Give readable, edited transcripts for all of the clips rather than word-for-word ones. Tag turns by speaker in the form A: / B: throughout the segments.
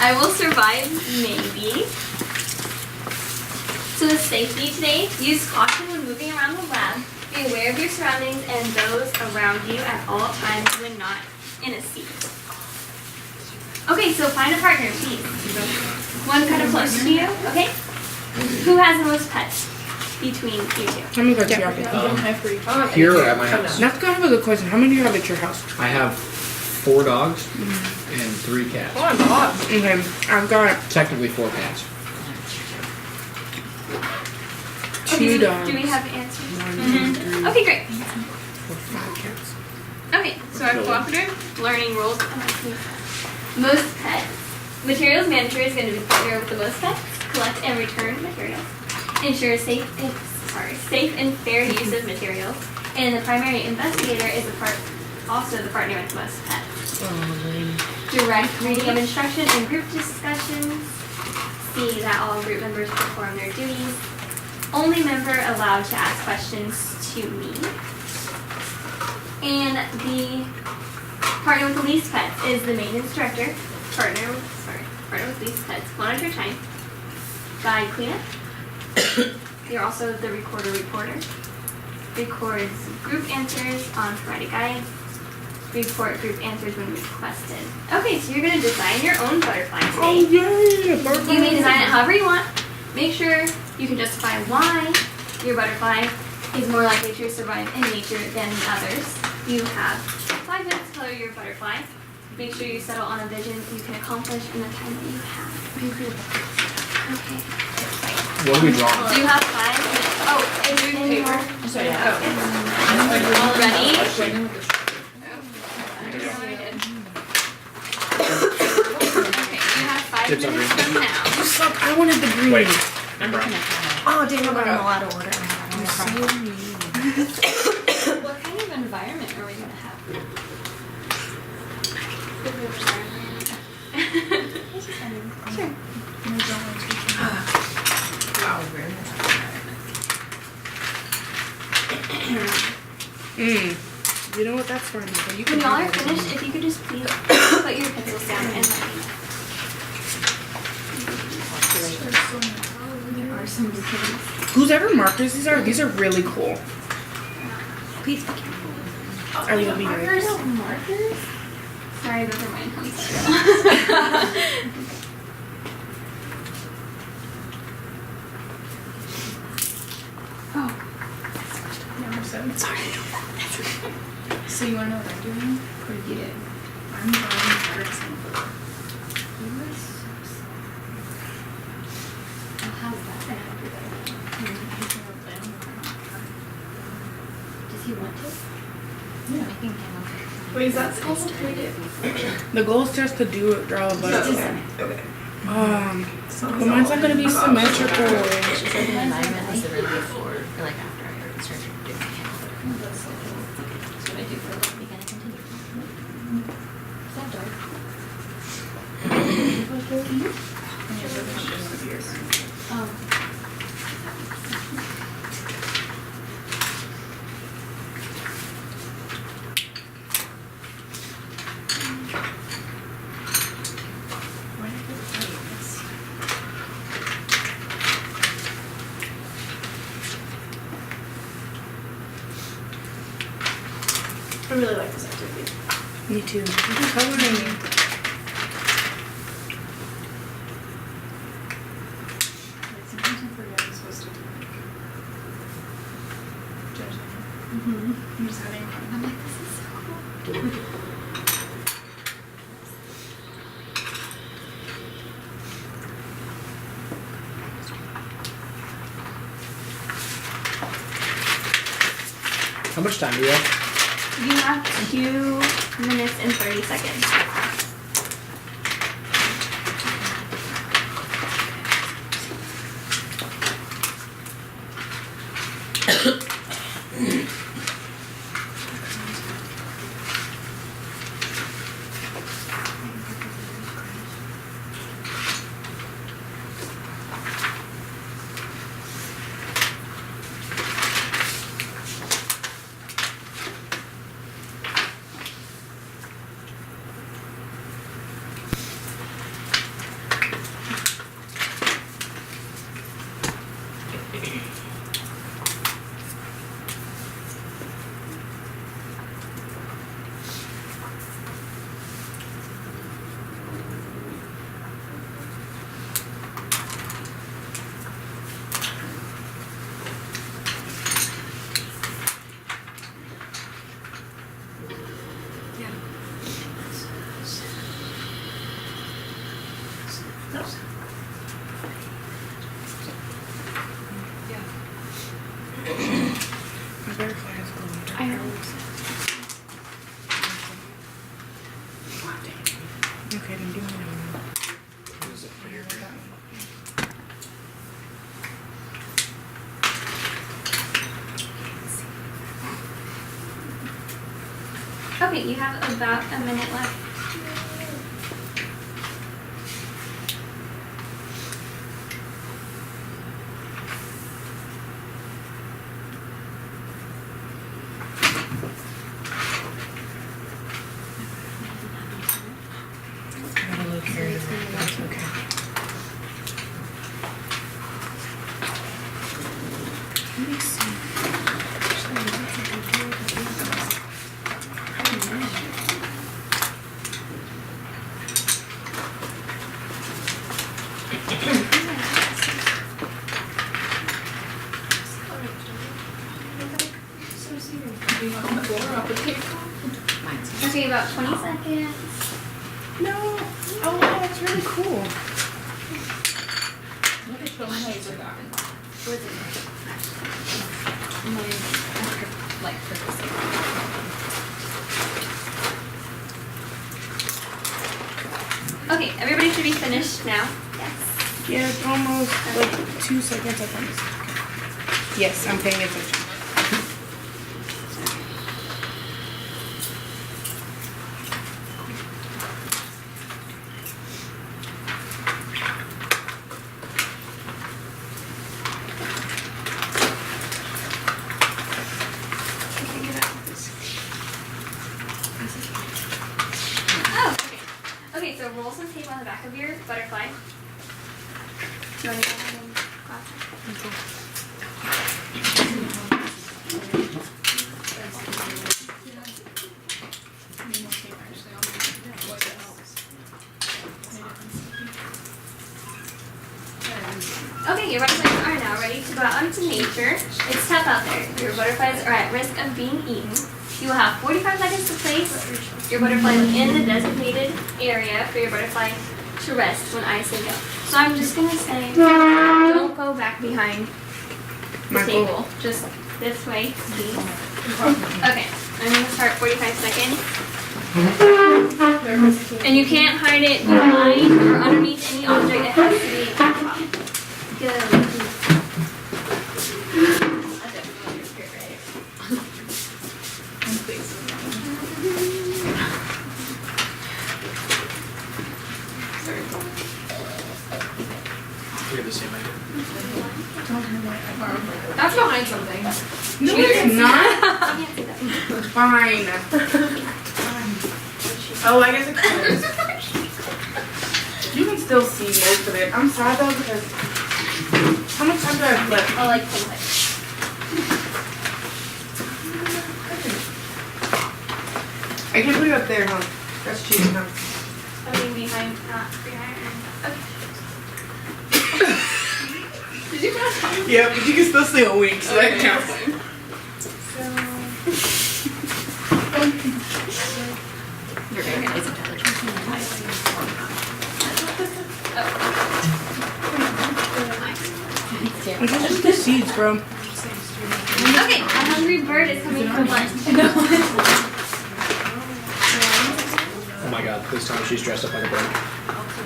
A: I will survive, maybe. So the safety today, use caution when moving around the lab. Be aware of your surroundings and those around you at all times when not in a seat. Okay, so find a partner, please. One kind of close to you, okay? Who has the most pets between you two?
B: How many pets do you have?
C: Here or at my house?
B: That's kind of a good question. How many do you have at your house?
C: I have 4 dogs and 3 cats.
D: Oh my god.
B: Okay, I've got
C: Technically 4 cats.
B: 2 dogs.
A: Do we have answers?
B: 1, 2, 3,
A: Okay, great.
B: 4, 5 cats.
A: Okay, so our cooperative learning rules. Most pets. Materials manager is going to be partner with the most pets. Collect and return materials. Ensure safe and fair use of materials. And the primary investigator is also the partner with the most pets. Direct reading of instruction and group discussions. See that all group members perform their duties. Only member allowed to ask questions to me. And the partner with the least pets is the maintenance director. Partner with least pets. 1 at a time. Guide cleanup. You're also the reporter. Records group answers on provided guides. Report group answers when requested. Okay, so you're going to design your own butterfly today.
B: Oh, yay! Butterfly.
A: You may design it however you want. Make sure you can justify why your butterfly is more likely to survive in nature than others. You have 5 minutes to color your butterfly. Make sure you settle on a vision you can accomplish in the time that you have. Okay.
C: What are we drawing?
A: Do you have 5 minutes? Oh, and you're doing paper.
D: Sorry.
A: All ready? Okay, you have 5
C: Tips on
A: minutes from now.
B: You suck. I wanted the green.
C: Wait.
E: Oh, dang, I'm not in a lot of order.
A: What kind of environment are we going to have? Sure.
B: You know what? That's fine. But you
A: When
B: can
A: y'all
B: do
A: are
B: that.
A: finished, if you could just please put your pencils down and let me know. There are some details.
B: Whose ever markers these are really cool.
A: Please be careful.
B: Are you gonna be
A: Markers?
B: great?
A: Markers? Sorry, those are mine. I'm sorry. Oh.
D: Sorry. So you want to know what I'm doing? Or you did? I'm drawing Erickson.
A: How's that? Does he want to?
D: Yeah.
A: I think I
D: Wait, is that supposed to read it?
B: The goal is just to draw a butterfly.
D: Okay.
B: But mine's not gonna be symmetrical.
E: She said the environment was the really before, or like after I heard started doing it.
A: That's what I do for a living.
E: We gotta continue.
A: Is that dark? Oh.
D: I really like this activity.
B: Me too. You colored me.
D: Sometimes I forget I'm supposed to do judge it. I'm just having fun.
A: I'm like, this is so cool.
C: How much time do we have?
A: You have 2 minutes and 30 seconds.
B: My butterfly has glue.
A: I know.
B: Okay, then do it now.
C: What is it?
B: Here, that one.
A: Okay, you have about a minute left.
B: I got a little carried away. That's okay. Let me see.
A: Okay, about 20 seconds.
B: No. Oh, wow, that's really cool.
D: Look at the lights are gone.
E: Like purposely.
A: Okay, everybody should be finished now. Yes.
B: Yeah, it's almost like 2 seconds, I think. Yes, I'm paying attention.
A: Oh, okay. Okay, so roll some tape on the back of your butterfly. You want to go ahead and clap? Okay, your butterflies are now ready to go out into nature. It's tough out there. Your butterflies are at risk of being eaten. You will have 45 seconds to place your butterfly in the designated area for your butterfly to rest when I say go. So I'm just going to say, don't go back behind the
B: Michael.
A: table. Just this way, please. Okay, I'm going to start 45 seconds. And you can't hide it behind or underneath any object. It has to be on top. Go.
C: We have the same idea.
D: That's behind something.
B: No, it's not.
A: I can't see that.
B: Fine. Oh, I guess it covers. You can still see most of it. I'm sad though because how much time do I have left?
A: I like something.
B: I can put it up there, huh? That's cheating, huh?
A: I mean behind, not behind. Okay.
D: Did you guys
B: Yeah, but you can still see a wink, so that
D: Okay.
B: counts.
E: You're very nice intelligent.
B: It's just the seeds, bro.
A: Okay, a hungry bird is coming for lunch.
C: Oh my god, this time she's dressed up like a bird.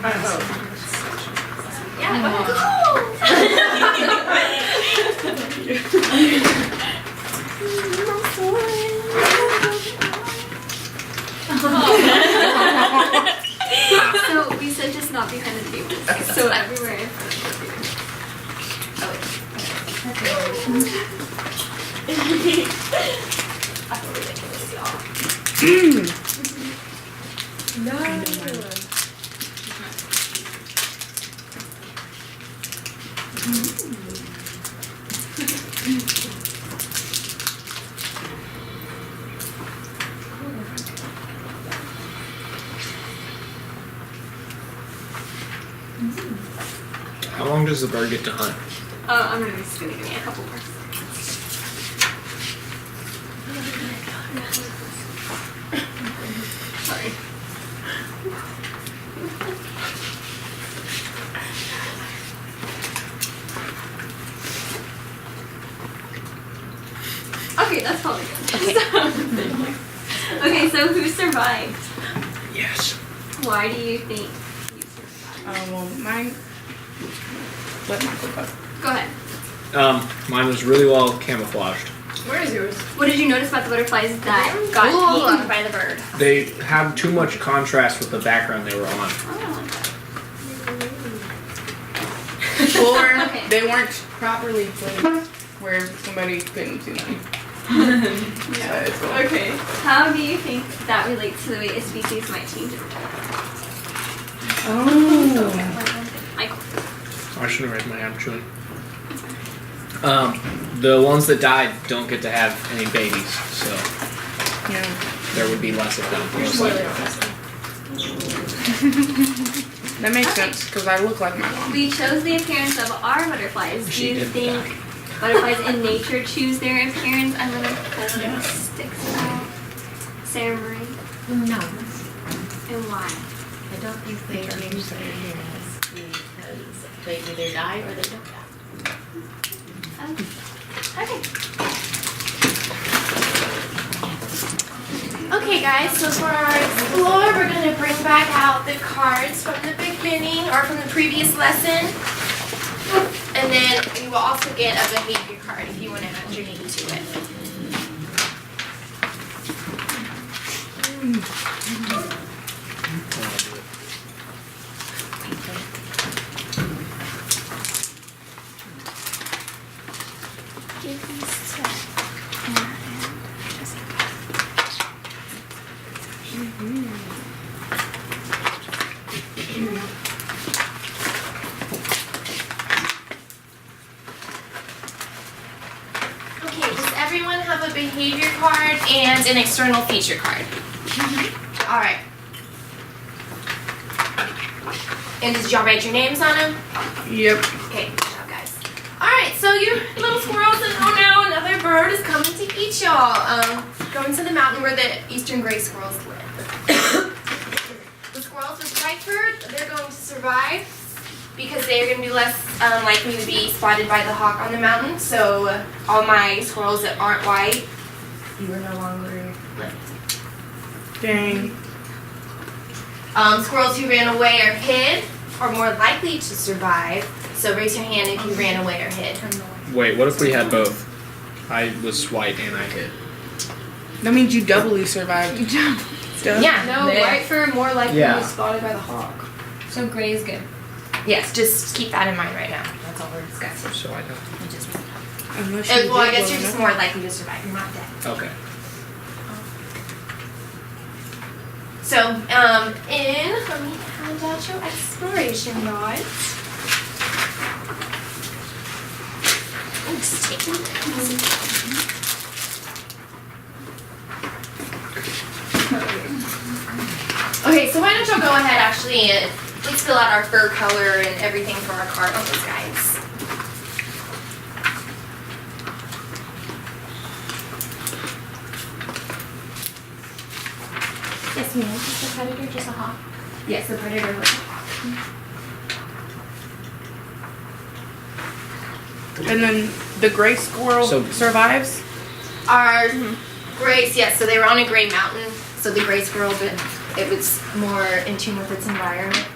B: I hope.
A: Yeah, so we said just not behind the table. So everywhere in front of the I feel ridiculous, y'all.
D: No.
C: How long does the bird get to hunt?
A: I'm just gonna give me a couple more. Sorry. Okay, that's probably good. Okay, so who survived?
C: Yes.
A: Why do you think you survived?
B: Well, mine. Let Michael go.
A: Go ahead.
C: Mine was really well camouflaged.
D: Where is yours?
A: What did you notice about the butterflies that got eaten by the bird?
C: They have too much contrast with the background they were on.
B: Or
A: Okay.
B: they weren't properly placed where somebody couldn't see them.
A: Okay. How do you think that relates to the way a species might change over time?
B: Oh.
A: Michael.
C: I shouldn't have raised my hand, I'm chewing. The ones that died don't get to have any babies, so
B: Yeah.
C: there would be less of them. Most likely.
B: That makes sense because I look like my mom.
A: We chose the appearance of our butterflies. Do
C: She
A: you
C: did
A: think
C: die.
A: butterflies in nature choose their appearance? I'm gonna pull sticks out. Sarah Marie.
E: No,
A: And why?
E: I don't think they change their appearance because they either die or they don't die.
A: Okay.
F: Okay guys, so for our explore, we're going to bring back out the cards from the beginning or from the previous lesson. And then you will also get a behavior card if you want to add your name to it. Give these to Anna and Jessica. Okay, does everyone have a behavior card and an external feature card? Alright. And did y'all write your names on them?
B: Yep.
F: Okay, good job, guys. Alright, so you little squirrels, and oh no, another bird is coming to eat y'all. Going to the mountain where the eastern gray squirrels live. The squirrels with white fur, they're going to survive because they're going to be less likely to be spotted by the hawk on the mountain. So all my squirrels that aren't white, you are no longer living.
B: Dang.
F: Squirrels who ran away or hid are more likely to survive. So raise your hand if you ran away or hid.
C: Wait, what if we had both? I was white and I hid.
B: That means you doubly survived.
F: Yeah.
D: No, white fur more likely
C: Yeah.
D: to be spotted by the hawk. So gray is good.
F: Yes, just keep that in mind right now. That's all we're discussing.
C: So I know.
F: It just-
B: Unless you
F: Well, I
B: did
F: guess you're
B: blow
F: just
B: it
F: more
B: up.
F: likely to survive. You're not dead.
C: Okay.
F: So, let me hand out your exploration rods. Oops, take it. Okay, so why don't y'all go ahead actually and let's fill out our fur color and everything for our card on those guys. Yes, ma'am. Is the predator just a hawk? Yes, the predator was a hawk.
B: And then the gray squirrel
C: So-
B: survives?
F: Our grays, yes, so they were on a gray mountain, so the gray squirrel, but it was more in tune with its environment.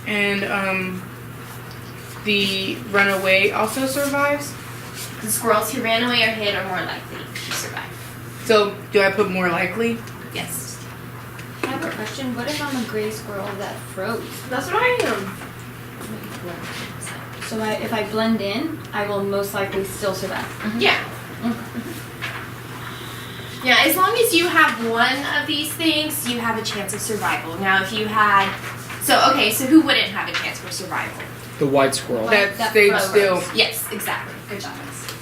B: And the runaway also survives?
F: The squirrels who ran away or hid are more likely to survive.
B: So do I put more likely?
F: Yes.
D: I have a question. What if I'm a gray squirrel that froze?
F: That's what I am.
D: So if I blend in, I will most likely still survive.
F: Yeah. Yeah, as long as you have one of these things, you have a chance of survival. Now, if you had... So who wouldn't have a chance for survival?
C: The white squirrel.
B: That
D: that
B: stayed
D: froze.
B: still.
F: Yes, exactly. Good job, guys.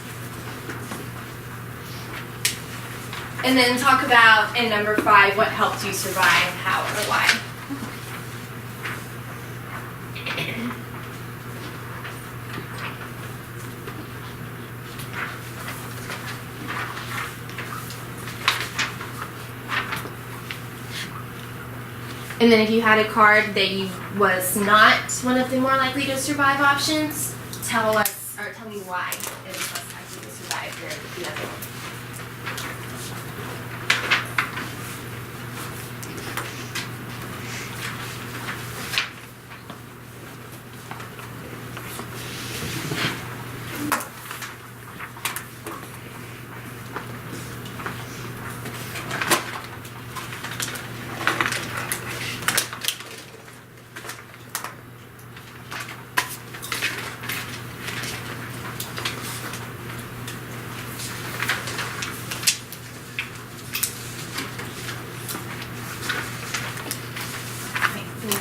F: And then talk about, in number 5, what helped you survive, how, or why. And then if you had a card that you was not one of the more likely to survive options, tell us, or tell me why it was less likely to survive than the other one.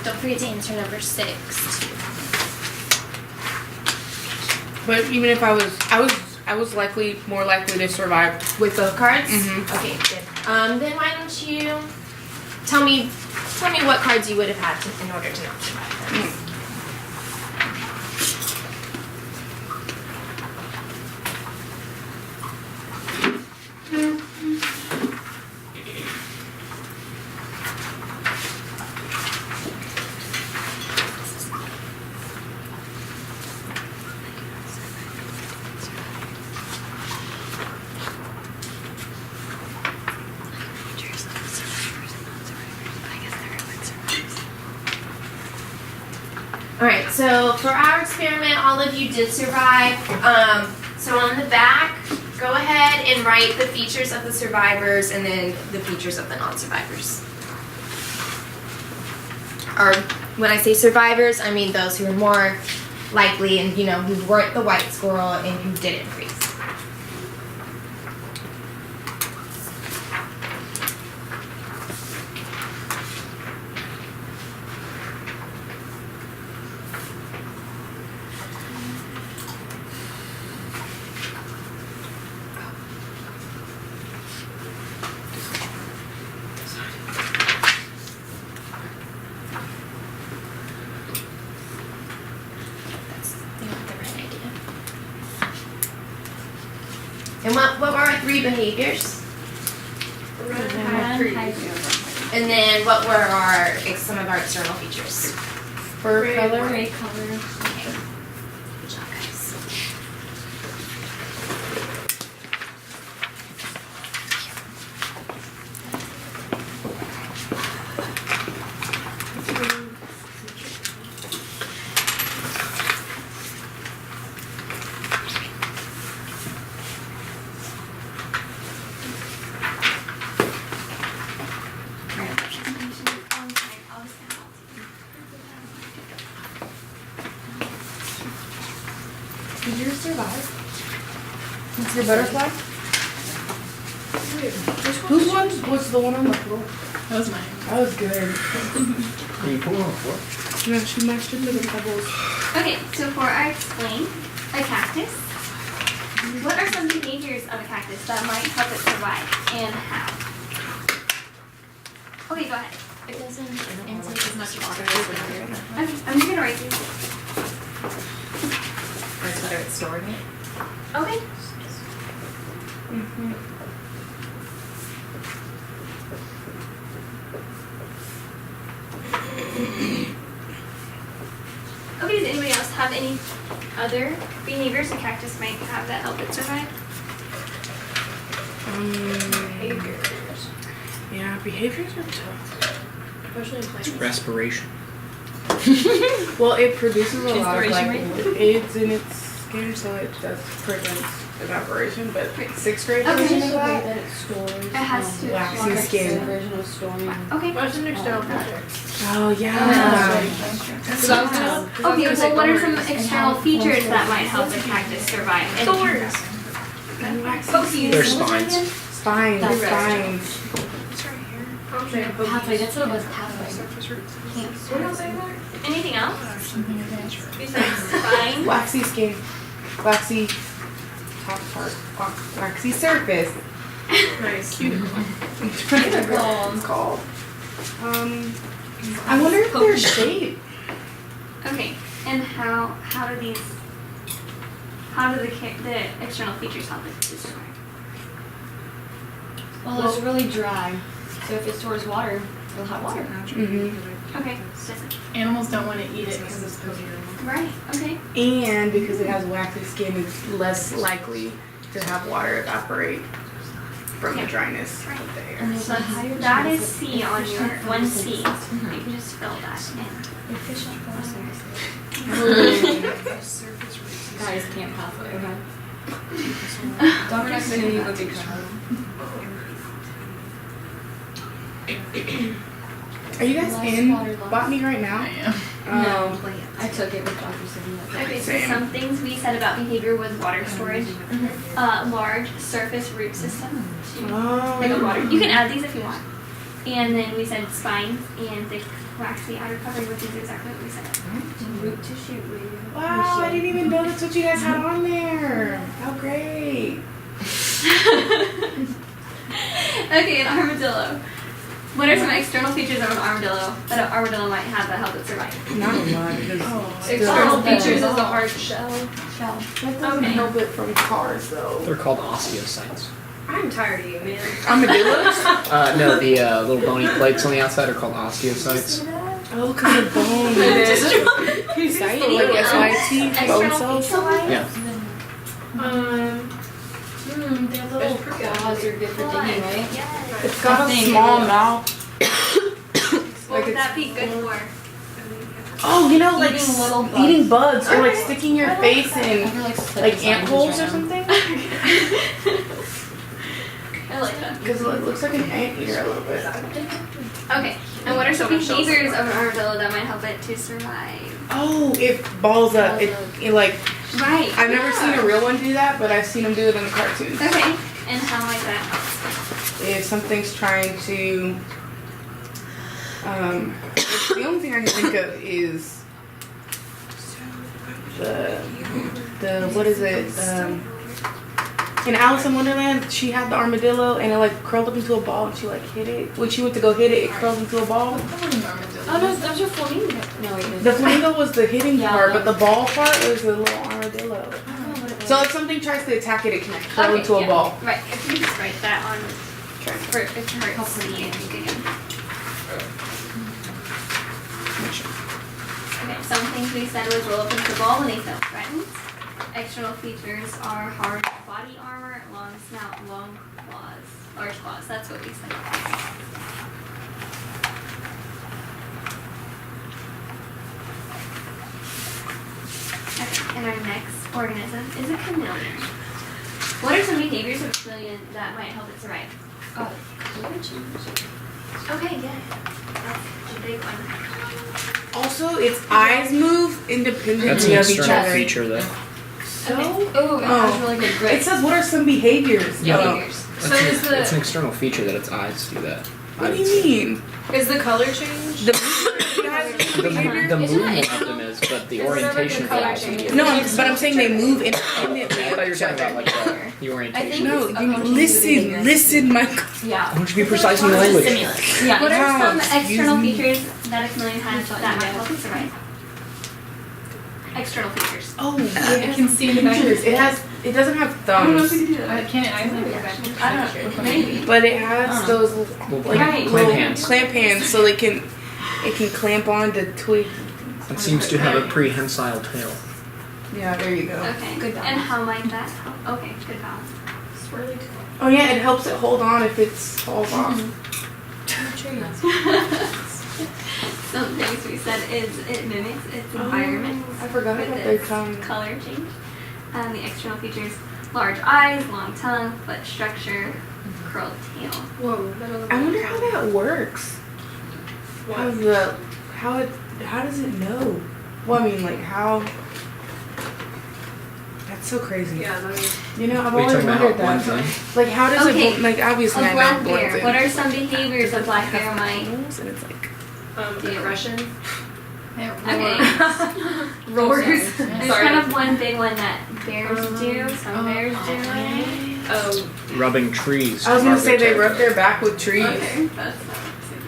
F: Don't forget to answer number 6.
B: But even if I was more likely to survive.
F: With both cards?
B: Mhm.
F: Okay, good. Then why don't you tell me what cards you would have had in order to not survive them. Alright, so for our experiment, all of you did survive. So on the back, go ahead and write the features of the survivors and then the features of the non-survivors. Or when I say survivors, I mean those who are more likely and, who weren't the white squirrel and who didn't freeze. And what were our 3 behaviors?
A: Run, hide.
F: And then what were some of our external features?
B: Fur color.
A: Gray color.
F: Okay. Good job, guys.
B: Did yours survive? What's your butterfly? Whose one was the one on the floor?
D: That was mine.
B: That was good.
C: Can you pull off what?
B: Yeah, she mashed into the pebbles.
A: Okay, so for our explain, a cactus. What are some behaviors of a cactus that might help it survive and how? Okay, go ahead.
E: It doesn't intake as much water as the other.
A: Okay, I'm just gonna write these.
E: Or it's better at storing it.
A: Okay. Okay, does anybody else have any other behaviors a cactus might have that help it survive?
B: Behaviors. Yeah, behaviors are tough.
D: Especially in
C: It's
D: plants.
C: respiration.
B: Well, it produces a lot of
D: Inspiration
B: lipids in its skin, so it does prevent evaporation. But 6th grade
A: Okay.
B: version of
G: The way
B: that,
G: that it stores.
A: It has to.
B: waxy
A: water.
B: skin.
G: The version of storing.
A: Okay.
D: What's an external feature?
B: Oh yeah.
D: So I was gonna-
A: Okay, well, what are some
D: thorns.
A: external features that might help the cactus survive? And
F: Thorns.
A: Folks, you
C: Their
A: use
C: spines.
B: Spines,
A: That's
B: spines.
G: Pathway, that's what it was, pathway.
F: What else are there?
A: Anything else
D: Something advanced.
A: besides spine?
B: Waxy skin. Waxy top part. Waxy surface.
D: Nice.
B: It's called. I wonder if they're shaped.
A: Okay, and how do the external features help it to survive?
G: Well, it's really dry, so if it stores water, it'll have water.
B: Mm-hmm.
A: Okay, doesn't.
D: Animals don't want to eat it because it's poisonous.
A: Right. Okay.
B: And because it has waxy skin, it's less likely to have water evaporate from the dryness
A: Right.
B: of the air.
G: And there's a higher
A: That
G: chance
A: is
G: of
A: C on your
G: efficient
A: 1C.
G: photosynthesis.
A: You can just fill that in.
G: Efficient photosynthesis. Guys can't pathway, okay? Dr. Cindy would be proud.
B: Are you guys
G: Less
B: in
G: water loss.
B: botany right
D: I
B: now?
D: am.
G: No, I took it with Dr. Cindy.
A: Okay, so
B: Same.
A: some things we said about behavior was water storage, large surface root system. Like a
B: Oh.
A: water. You can add these if you want. And then we said spines and thick waxy outer covering, which is exactly what we said.
G: Root tissue.
B: Wow, I didn't even know that's what you guys had on there. How great.
A: Okay, an armadillo. What are some external features of an armadillo that an armadillo might have that help it survive?
B: Not a lot. Because
G: External features is
A: Oh.
G: a hard shell.
B: that doesn't
A: Okay.
B: help it from cars, though.
C: They're called osteocytes.
G: I'm tired of you, man.
B: Armadillos?
C: No, the little bony plates on the outside are called osteocytes.
B: Oh, because of bone. Like SYT, bone
A: External
B: cells?
A: feature-wise?
C: Yeah.
E: Their little claws are different than you, right?
A: Yes.
B: It's got a small mouth.
A: What would that be good for?
B: Oh, you know, like
E: Eating little bugs.
B: eating bugs or like sticking your face in
E: Like
B: like ant holes or something.
A: I like that.
B: Because it looks like an ant eater a little bit.
A: Okay, and what are some behaviors of an armadillo that might help it to survive?
B: Oh, it balls up. It like
A: Right.
B: I've never seen a real one do that, but I've seen them do it in the cartoons.
A: Okay, and how might that help?
B: If something's trying to, the only thing I can think of is the what is it? In Alice in Wonderland, she had the armadillo and it like curled up into a ball and she like hit it. When she went to go hit it, it curled into a ball.
A: Oh, no, that's your flamingo.
E: No, wait,
B: The flamingo was the hitting
E: Yeah,
B: part,
E: no.
B: but the ball part was the little armadillo. So if something tries to attack it, it can curl into a
A: yeah.
B: ball.
A: Right, if you just write that on, for if it hurts the again. Okay, some things we said was roll up into the ball when they felt threatened. External features are hard body armor, long snout, long claws, large claws. That's what we said. Okay, and our next organism is a chameleon. What are some behaviors of a chameleon that might help it survive? Okay, yeah. That's a big one.
B: Also, its eyes move independently
C: That's an
B: of each
C: external
B: other.
C: feature, though.
B: So?
A: Oh, it has really good grip.
B: It says what are some behaviors?
C: Yeah.
A: Behaviors.
C: It's an external feature that its eyes do that.
B: What do you mean?
G: Is the color change?
B: The behavior?
C: The movement of them is, but the orientation of the eyes is different.
B: No, but I'm saying they move independently
C: I thought you were
B: of each
C: talking about
B: other.
C: like the orientation.
B: No, listen, Michael.
E: Yeah.
C: Why don't you be precise in the language?
E: Yeah.
A: What are some
B: Wow,
A: external
B: excuse me.
A: features that a chameleon has that might help it survive? External features.
B: Oh,
G: I can see the back of
B: features. It doesn't have thumbs,
G: I can't. I think it's
A: I don't know. Maybe.
B: but it has those like
A: Right.
C: Clamp hands.
B: clamp hands, so it can clamp on to twigs.
C: It seems to have a prehensile tail.
B: Yeah, there you go.
A: Okay.
E: Good
A: And how might that help? Okay, good balance.
G: swirly.
B: Oh yeah, it helps it hold on if it falls off.
A: Some things we said is it mimics its environment.
B: I forgot
A: with
B: about their
A: its
B: tongue.
A: color change. The external features: large eyes, long tongue, foot structure, curled tail.
G: Whoa.
B: I wonder how that works. How does it know? Well, I mean, like how? That's so crazy.
G: Yeah, that is.
B: You know, I've
C: Are you
B: always
C: talking about how it
B: wondered
C: blends
B: that.
C: in?
B: Like, how does
A: Okay.
B: it? Like, obviously,
A: A
B: I know
A: black
B: it
A: bear.
B: blends in.
A: What are some behaviors a black bear might?
B: Holes, and it's like.
G: Aggression.
A: Okay.
G: Roars.
A: There's kind of one big one that bears do. Some bears do it.
G: Oh.
C: Rubbing trees.
B: I was gonna
C: are
B: say
C: their
B: they rub their back with trees.
A: Okay, that's not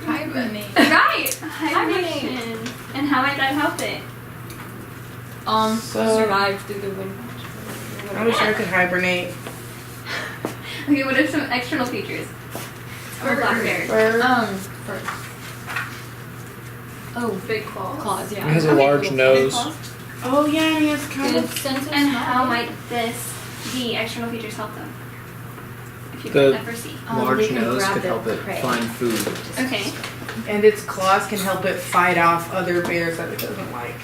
G: Hibernate.
A: right. Hibernation. And how might that help it?
B: So-
E: survive through the wind.
B: I wish I could hibernate.
A: Okay, what are some external features of a black bear?
B: Fur.
E: Oh,
G: Big claws.
E: claws,
C: It
E: yeah.
C: has a large nose.
B: Oh yeah, and he has kind
E: Good
B: of.
E: sense of
A: And
E: smell.
A: how might the external features help them? If you
C: The-
A: could ever see.
C: Large
E: they can
C: nose
E: grab
C: could
E: the
C: help it
E: prey.
C: find food.
A: Okay.
B: And its claws can help it fight off other bears that it doesn't like.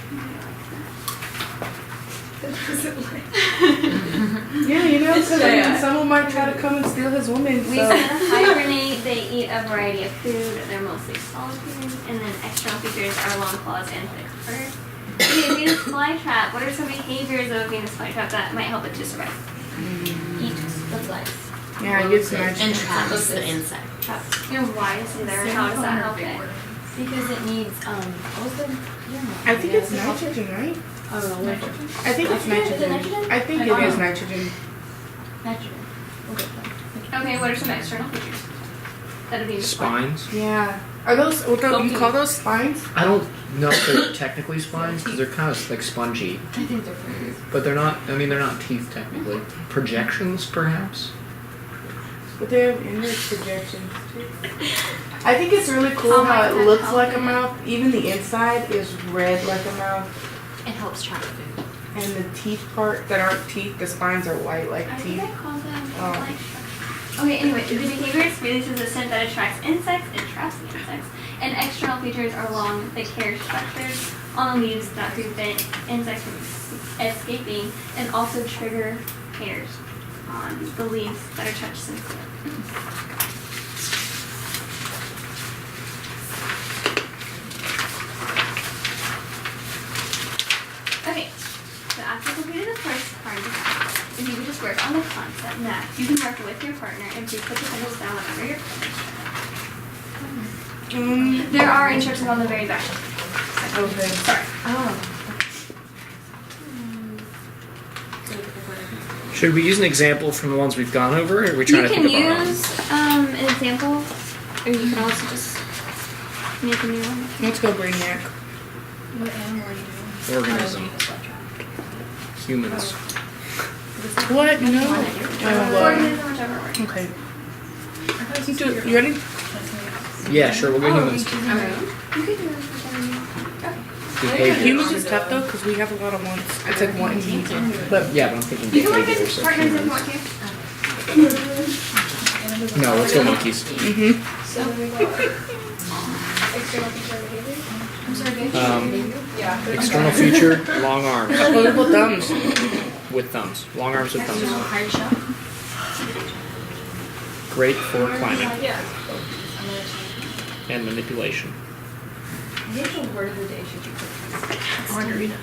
B: Yeah, you know, because
G: Yeah.
B: someone might try to come and steal his woman.
A: We
B: So.
A: said hibernate, they eat a variety of food, they're mostly solitary, and then external features are long claws and thick fur. Okay, Venus flytrap. What are some behaviors of a Venus flytrap that might help it to survive?
E: Eat. That's nice.
B: Yeah, it gives
E: clothes
B: nitrogen.
E: and traps the insect.
A: And why is it there? How does that help it?
E: Because it needs what was the
B: I think it's nitrogen, right?
E: I don't know.
B: I think it's
A: Is it
B: nitrogen.
A: nitrogen?
B: I think it is nitrogen.
E: Nitrogen. Okay.
A: Okay, what are some external features that would be
C: Spines.
B: Yeah. Are those, what do you call those spines?
C: I don't know if they're technically spines because they're kind of like spongy,
E: I think they're pretty.
C: but they're not. I mean, they're not teeth technically. Projections, perhaps.
B: But they have inward projections too. I think it's really cool how it looks like a mouth. Even the inside is red like a mouth.
E: It helps trap food.
B: And the teeth part that aren't teeth, the spines are white like
A: I think
B: teeth.
A: I call them
B: Oh.
A: like. Okay, anyway, the behavior releases a scent that attracts insects and traps the insects. And external features are long, thick hair structures on the leaves that prevent insects from escaping and also trigger hairs on the leaves that are touch sensitive. Okay, so after completing the first part of the task, if you could just work on the concept next, you can work with your partner and please put the pencils down whenever your partner. There are instructions on the very back.
B: Okay.
A: Sorry.
E: Oh.
C: Should we use an example from the ones we've gone over, or are we trying
A: You
C: to
A: can
C: think of our own?
A: use an example, or you can also just make a new one.
B: Let's go Brainiac.
D: What animal are you doing?
C: Organism. Humans.
B: What? No.
A: Organism, whichever works.
B: Okay.
D: I thought it was
B: You ready?
C: Yeah, sure. We'll go humans.
A: You could do whichever you want.
C: Behavior.
B: Humans is tough though because we have a lot of ones. It's like one each. But
C: Yeah, but I'm thinking
A: You can work
C: behavior.
A: with
C: So
A: partners if you
C: humans.
A: want to.
C: No, let's go monkeys.
A: So we go external feature behavior. I'm sorry, good.
G: Yeah.
C: External feature: long arms
B: opposable thumbs.
C: with thumbs. Long arms with thumbs.
E: Hard shot.
C: Great for climbing
G: Yeah.
C: and manipulation.
G: I think the word of the day should be
E: Margarita.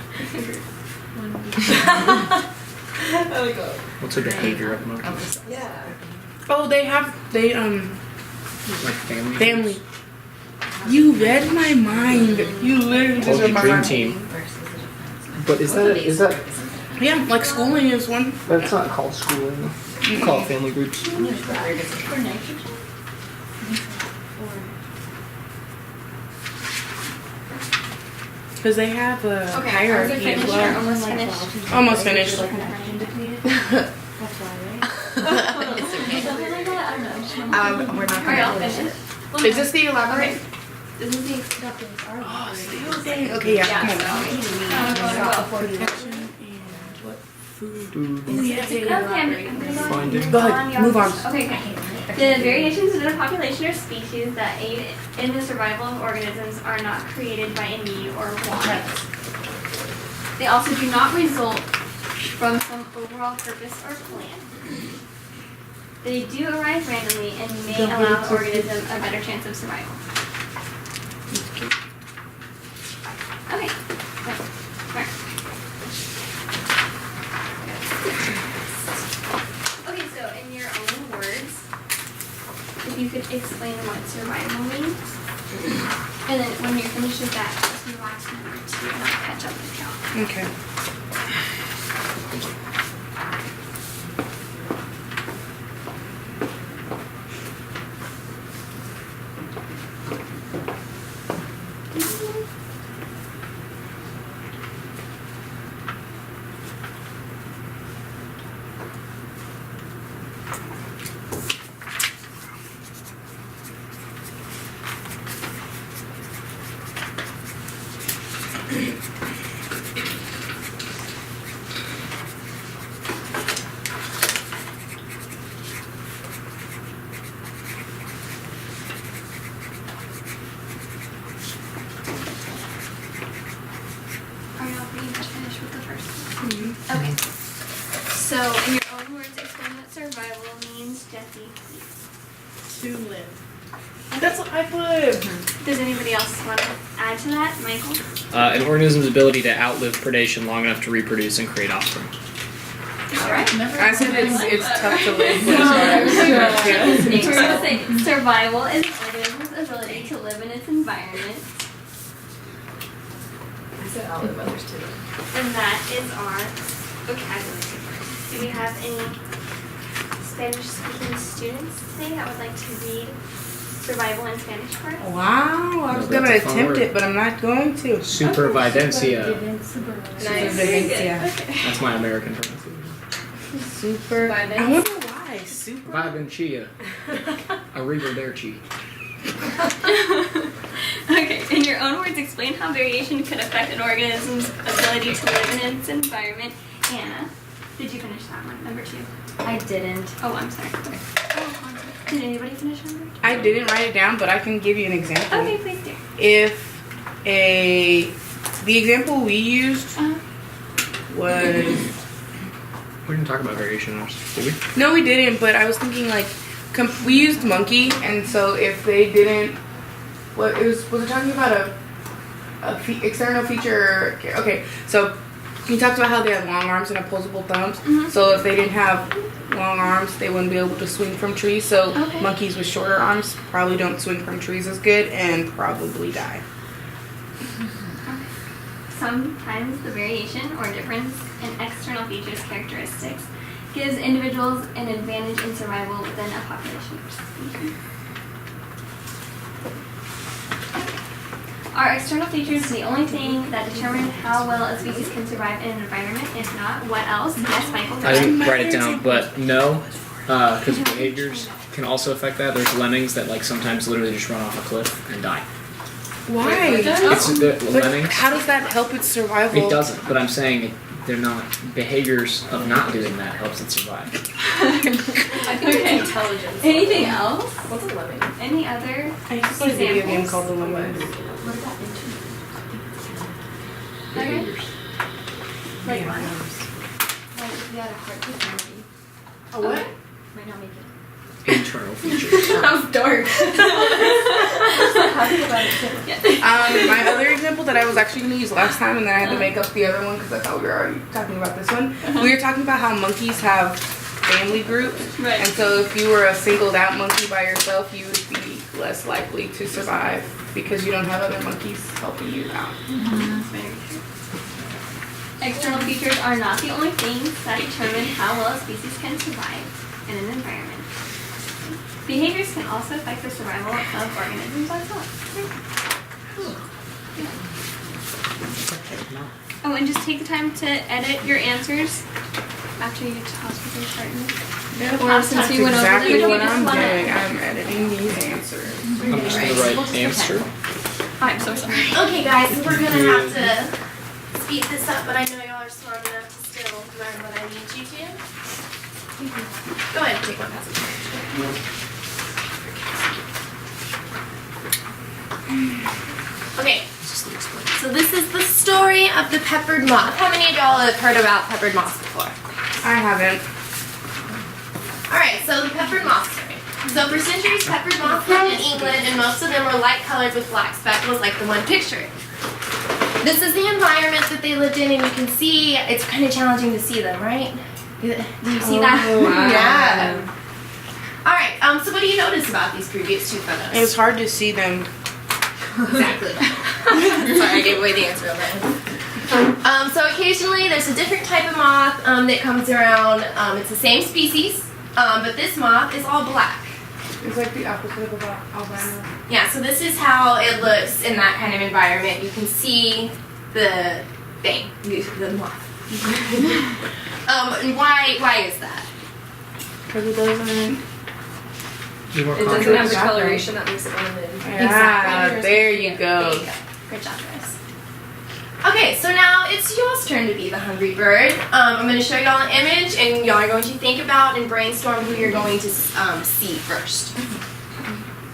G: I like that.
C: What's a behavior of monkeys?
G: Yeah.
B: Oh, they
C: Like family.
B: family. You read my mind. You literally just
C: Told
B: read
C: you,
B: my
C: dream
B: mind.
C: team.
E: Versus a defense.
C: But is that?
B: Yeah, like schooling is one.
C: That's not called schooling. You call it family groups.
E: For nitrogen?
B: Because they have a
A: Okay, are we
B: hierarchy as
A: finished or
B: well.
A: almost finished?
B: Almost finished.
E: That's why, right? It's okay.
A: Something like that? I don't know. Just one.
E: We're not
A: Alright, I'll
E: gonna
A: finish it.
B: Is this the elaborate?
A: This is the
B: Oh, still dang. Okay, yeah, come on. Protection and what? Food. Oh, yeah,
A: Okay, I'm gonna
C: Finding.
B: Go ahead, move on.
A: Okay, okay. The variations in a population or species that aid in the survival of organisms are not created by a need or want. They also do not result from some overall purpose or plan. They do arise randomly and may allow the organism a better chance of survival. Okay. Alright. Okay, so in your own words, if you could explain what survival means, and then when you're finished with that, just move on to number 2 and I'll catch up with y'all.
B: Okay.
A: Are y'all pretty much finished with the first one? Okay. So, in your own words, explain what survival means, Jesse, please.
B: To live. That's what I put.
A: Does anybody else want to add to that? Michael?
C: An organism's ability to outlive predation long enough to reproduce and create offspring.
A: Alright.
B: I said it's tough to live with.
A: We're saying survival is an organism's ability to live in its environment.
E: I said all of others too.
A: And that is our vocabulary. Do we have any Spanish-speaking students today that would like to read survival in Spanish for us?
B: Wow, I was gonna
C: That's a fun
B: attempt
C: word.
B: it, but I'm not going to.
C: Supervivencia.
A: Nice.
C: That's my American pronunciation.
B: Super. I wonder why. Super.
C: Vivencia. Arrivederci.
A: Okay, in your own words, explain how variation could affect an organism's ability to live in its environment. Anna, did you finish that one? Number 2.
H: I didn't.
A: Oh, I'm sorry. Did anybody finish number 2?
B: I didn't write it down, but I can give you an example.
A: Okay, please do.
B: The example we used was,
C: We didn't talk about variation, did we?
B: no, we didn't, but I was thinking like, we used monkey, and so if they didn't, was it talking about external feature? Okay, so we talked about how they had long arms and opposable thumbs.
A: Mhm.
B: So if they didn't have long arms, they wouldn't be able to swing from trees. So
A: Okay.
B: monkeys with shorter arms probably don't swing from trees as good and probably die.
A: Sometimes the variation or difference in external features characteristics gives individuals an advantage in survival within a population or species. Are external features the only thing that determine how well a species can survive in an environment? If not, what else? Yes, Michael. go
C: I
A: ahead.
C: didn't write it down, but no, because behaviors can also affect that. There's lemmings that like sometimes literally just run off a cliff and die.
B: Why?
C: It's the
B: But
C: lemmings.
B: how does that help its survival?
C: It doesn't, but I'm saying they're not behaviors of not doing that helps it survive.
F: I think
A: Okay.
F: it's intelligence.
A: Anything else?
F: What's a lemming?
A: Any other?
B: I used to play a video game
A: Examples?
B: called The Lemmings.
F: What does that mean?
C: Behaviors.
A: Like what?
H: Like, if you had a heart deformity,
B: A what?
H: might not make it.
C: Internal features.
F: That was dark.
B: My other example that I was actually going to use last time, and then I had to make up the other one because I thought we were already talking about this one. We were talking about how monkeys have family groups,
A: Right.
B: and so if you were a singled out monkey by yourself, you would be less likely to survive because you don't have other monkeys helping you out.
A: External features are not the only things that determine how well a species can survive in an environment. Behaviors can also affect the survival of organisms as well. Oh, and just take the time to edit your answers after you get to hospital starting. Or since
B: That's
A: we went over them,
B: exactly
A: if you
B: what
A: just
B: I'm
A: wanna-
B: doing. I'm editing these answers.
C: I'm just gonna write answer.
A: I'm so sorry.
F: Okay, guys, so we're gonna have to speed this up, but I know y'all are smart enough to still learn what I need you to. Go ahead and take one passage. Okay, so this is the story of the peppered moth. How many of y'all have heard about peppered moths before?
B: I haven't.
F: Alright, so the peppered moth story. So for centuries, peppered moths lived in England, and most of them were light colored with black speckles like the one pictured. This is the environment that they lived in, and you can see, it's kind of challenging to see them, right? Do you see that?
B: Oh, wow.
F: Yeah. Alright, so what do you notice about these previous 2 photos?
B: It was hard to see them.
F: Exactly. Sorry, I gave away the answer on that one. So occasionally there's a different type of moth that comes around. It's the same species, but this moth is all black.
B: It's like the opposite of albino.
F: Yeah, so this is how it looks in that kind of environment. You can see the thing, the moth. And why is that?
B: Because it doesn't.
C: You want
G: It doesn't
C: contrast?
G: have the coloration that makes it blended.
B: Yeah, there you go.
F: There you go. Good job, guys. Okay, so now it's y'all's turn to be the hungry bird. I'm going to show y'all an image, and y'all are going to think about and brainstorm who you're going to see first.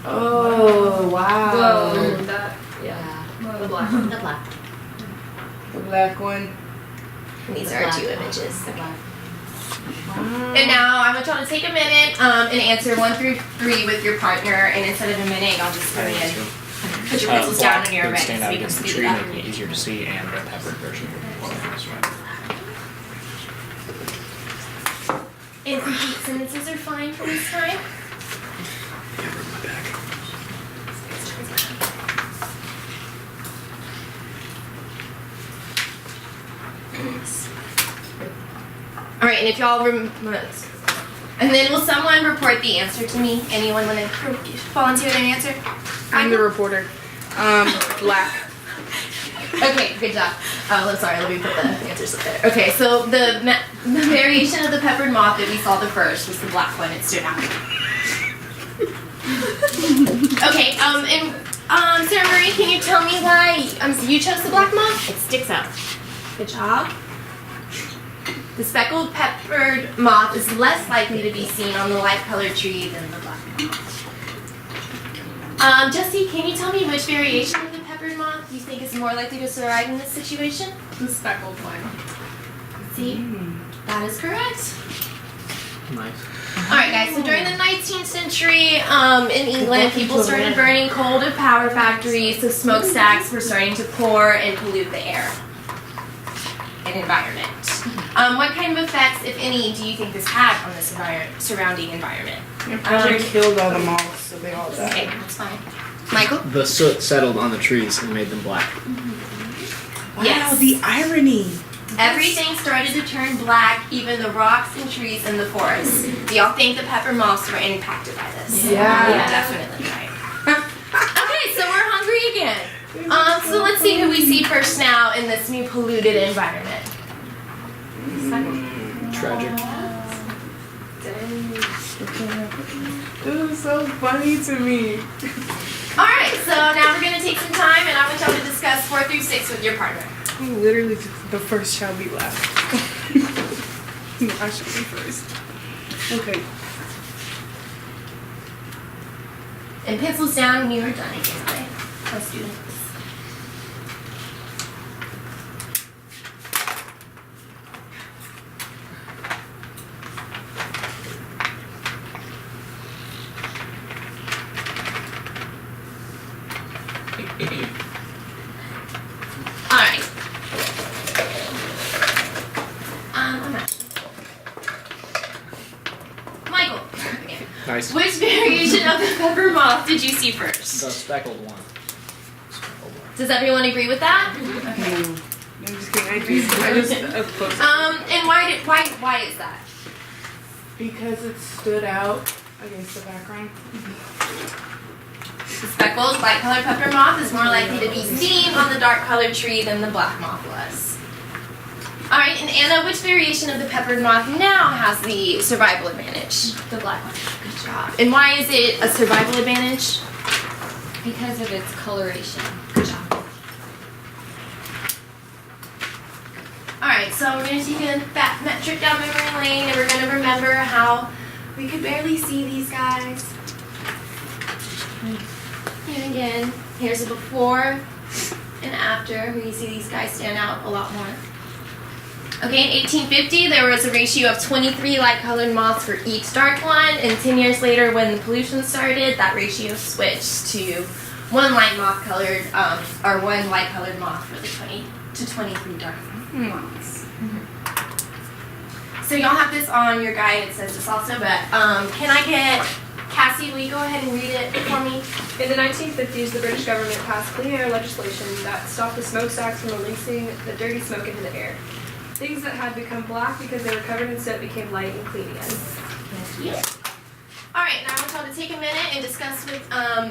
B: Oh, wow.
G: Whoa, that,
E: Yeah.
G: the black one.
E: The black.
B: The black one.
F: And these
E: The
F: are
E: black
F: 2
E: one.
F: images.
E: The black.
F: And now I want y'all to take a minute and answer 1 through 3 with your partner, and instead of a minute, y'all just go ahead and put your pencils down when you're
C: would
F: ready
C: stand
F: so
C: out
F: we can
C: against the
F: speed
C: tree,
F: it up.
C: making it easier to see, and the peppered version would be more survival.
F: Incomplete sentences are fine for this time. All right, and if y'all and then will someone report the answer to me? Anyone want to volunteer their answer?
B: I'm the reporter. Black.
F: Okay, good job. Oh, I'm sorry. Let me put the answers up there. Okay, so the variation of the peppered moth that we saw the first was the black one. It stood out. Okay. And Sarah Marie, can you tell me why you chose the black moth?
E: It sticks out.
F: Good job. The speckled peppered moth is less likely to be seen on the light-colored tree than the black moth. Jesse, can you tell me which variation of the peppered moth you think is more likely to survive in this situation?
D: The speckled one.
F: See, that is correct.
C: Nice.
F: All right, guys. So during the 19th century, in England, people started burning coal to power factories, so smokestacks were starting to pour and pollute the air and environment. What kind of effects, if any, do you think this had on the surrounding environment?
B: It probably killed all the moths, so they all died.
F: Okay, that's fine. Michael?
C: The soot settled on the trees and made them black.
B: Wow,
F: Yes.
B: the irony.
F: Everything started to turn black, even the rocks and trees in the forest. Do y'all think the pepper moths were impacted by this?
B: Yeah.
F: Definitely, right. Okay, so we're hungry again. So let's see who we see first now in this new polluted environment.
C: Tragic.
B: This is so funny to me.
F: Alright, so now we're going to take some time and I want y'all to discuss 4 through 6 with your partner.
B: Literally, the first shall be last. No, I shall be first. Okay.
F: And pencils down when you are done, okay? Let's do this. Alright. I'm not. Michael.
C: Nice.
F: Which variation of the pepper moth did you see first?
C: The speckled one. Speckled one.
F: Does everyone agree with that?
B: Okay. I'm just kidding. I just opposed it.
F: And why is that?
B: Because it stood out against the background.
F: The speckled, light-colored pepper moth is more likely to be seen on the dark-colored tree than the black moth was. All right, and Anna, which variation of the peppered moth now has the survival advantage?
H: The black one.
F: Good job. And why is it a survival advantage?
H: Because of its coloration.
F: Good job. All right, so we're going to take a trip down memory lane, and we're going to remember how we could barely see these guys. And again, here's a before and after, where you see these guys stand out a lot more. Okay, in 1850, there was a ratio of 23 light-colored moths for each dark one, and 10 years later, when the pollution started, that ratio switched to one light-colored moth for the 20 to 23 dark moths. So y'all have this on your guide. It says this also, but can I get Cassie? Will you go ahead and read it for me?
I: In the 1950s, the British government passed clean air legislation that stopped the smokestacks from releasing the dirty smoke into the air. Things that had become black because they were covered in soot became light and clean again.
F: Thank you. All right, now I want y'all to take a minute and discuss with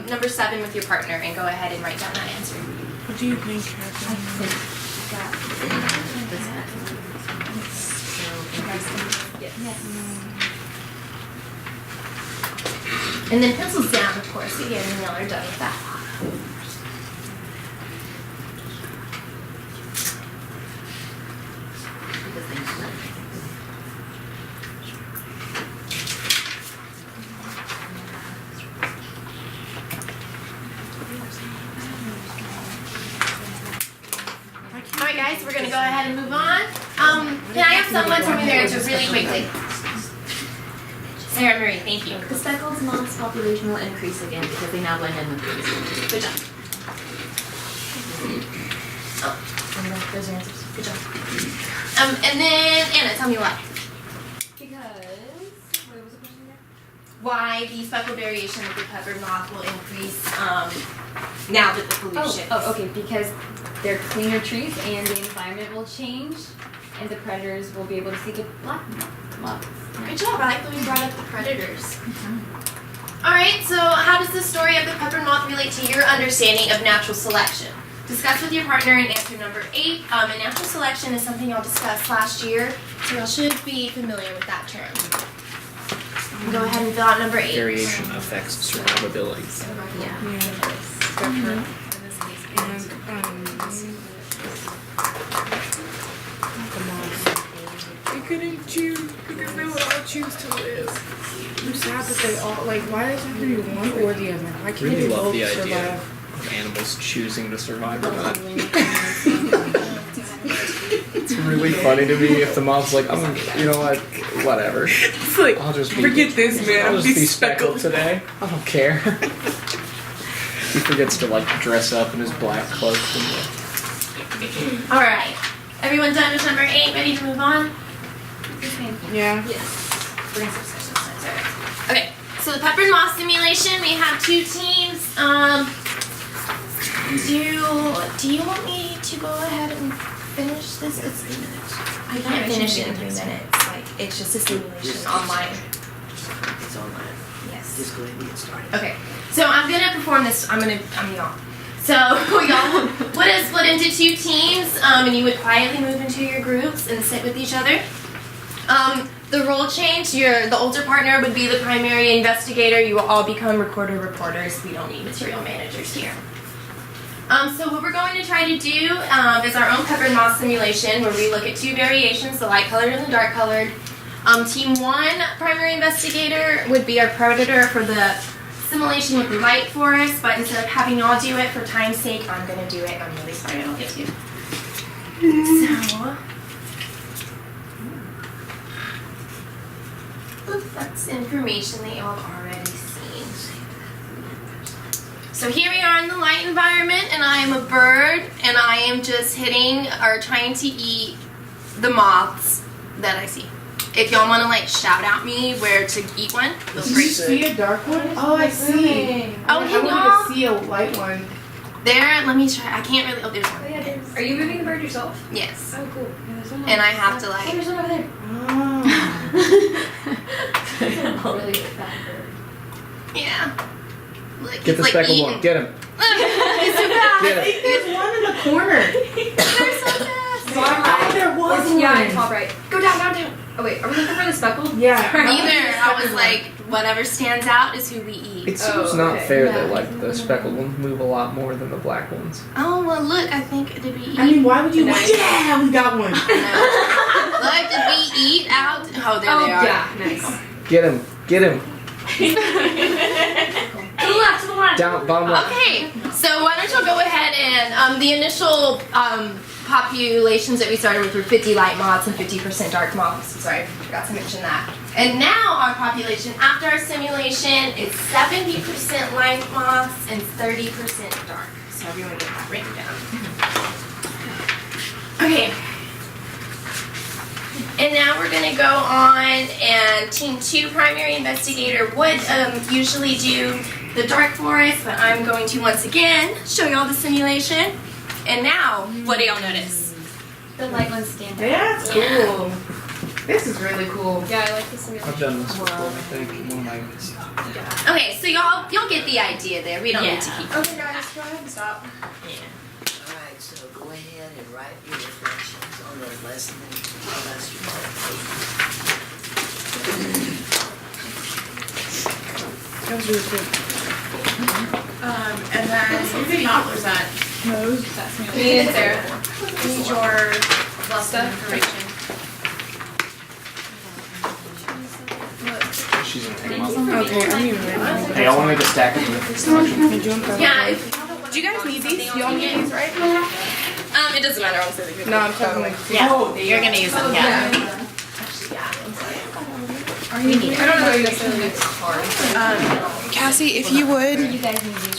F: number 7 with your partner, and go ahead and write down that answer.
B: What do you think, Catherine?
F: And then pencils down, of course, again, when y'all are done with that. Alright guys, we're going to go ahead and move on. Can I have someone tell me their answer really quickly? Sarah Marie, thank you.
E: The speckled moth's population will increase again because they now blend in with trees.
F: Good job.
E: And those are answers. Good job.
F: And then Anna, tell me why.
H: Because
F: why the speckled variation of the peppered moth will increase now that the pollution.
H: Okay, because they're cleaner trees and the environment will change and the predators will be able to see the black moths.
F: Good job. I like that we brought up the predators. Alright, so how does the story of the peppered moth relate to your understanding of natural selection? Discuss with your partner in answer number 8. And natural selection is something y'all discussed last year, so y'all should be familiar with that term. Go ahead and fill out number 8.
C: Variation affects survivability.
F: Yeah.
B: They couldn't choose because they would all choose to live. I'm sad that they all, like, why does it have to be one or the other? Why
C: I
B: can't
C: really
B: they
C: love
B: both
C: the idea
B: survive?
C: of animals choosing to survive or not. It's really funny to me if the mom's like, you know what, whatever.
B: It's like,
C: I'll just be,
B: forget this, man.
C: I'll
B: I'll
C: just
B: be
C: be speckled today. I don't care. He forgets to like dress up in his black cloak.
F: Alright. Everyone done with number 8? Ready to move on?
B: Yeah.
F: Okay, so the peppered moth simulation, we have 2 teams. Do you want me to go ahead and finish this? I can't finish it in 3 minutes. Like, it's just a simulation online.
J: It's online.
F: Yes.
J: Just go ahead and get started.
F: Okay, so I'm gonna perform this. I'm y'all. So y'all would split into 2 teams, and you would quietly move into your groups and sit with each other. The role change, the older partner would be the primary investigator. You will all become recorder reporters. We don't need material managers here. So what we're going to try to do is our own peppered moth simulation where we look at 2 variations, the light colored and the dark colored. Team 1 primary investigator would be our predator for the simulation with the light forest, but instead of having y'all do it for time's sake, I'm going to do it. I'm really sorry I don't get to. So... that's information that y'all have already seen. So here we are in the light environment, and I am a bird, and I am just hitting or trying to eat the moths that I see. If y'all want to like shout at me where to eat one, feel
B: Did you
F: free.
B: see a dark one? Oh, I see.
F: Oh,
B: I
F: can
B: wanted
F: y'all?
B: to see a light one.
F: There, let me try. I can't really. Oh, there's one.
I: Are you moving the bird yourself?
F: Yes.
I: Oh, cool. Yeah, there's one
F: And I have to like.
I: there's one over there.
B: Oh.
H: Really fat bird.
F: Yeah. Like,
C: Get
F: he's,
C: the
F: like,
C: speckled
F: eating.
C: one. Get him.
F: He's too fast.
C: Get
B: I think there's one in the corner.
F: They're so fast.
B: Oh, there was one.
I: Yeah, top right. Go down, down, down. Oh wait, are we looking for the speckled?
B: Yeah.
F: Either I was like, whatever stands out is who we eat.
C: It seems not
I: okay.
C: fair that like the speckled ones move a lot more than the black ones.
F: Oh well, look, I think did we eat?
B: I mean, why would you?
I: Nice.
B: Yeah, we got one.
F: Look, did we eat out? Oh, there they are.
I: Yeah, nice.
C: Get him. Get him.
I: To the left, to the left.
C: Down. Bottom left.
F: Okay, so why don't you go ahead and the initial populations that we started with were 50 light moths and 50% dark moths. Sorry, I forgot to mention that. And now our population after our simulation is 70% light moths and 30% dark. So everyone get that written down. Okay. And now we're going to go on, and Team 2 primary investigator would usually do the dark forest, but I'm going to once again show y'all the simulation. And now, what do y'all notice?
H: The light ones stand out.
B: That's cool. This is really cool.
I: Yeah, I like the simulation.
C: I've done this before. I think one of my.
F: Okay, so y'all get the idea there. We don't need to keep.
I: Okay, guys, go ahead and stop.
J: Alright, so go ahead and write your reflections on the lesson and tell us your
B: That was really cool.
D: And then who was that? That's me.
I: Me and Sarah.
D: Need your lesson information.
C: She's in
B: Okay, I'm even ready.
C: Hey, I want to make a stack of them.
F: Yeah. If,
B: Do you guys need these? Y'all need these, right?
F: it doesn't matter. I'm saying.
B: No, I'm talking like.
E: Yeah. You're gonna use them, yeah.
I: I don't know what you're necessarily need.
B: Cassie, if you would.
H: You guys need these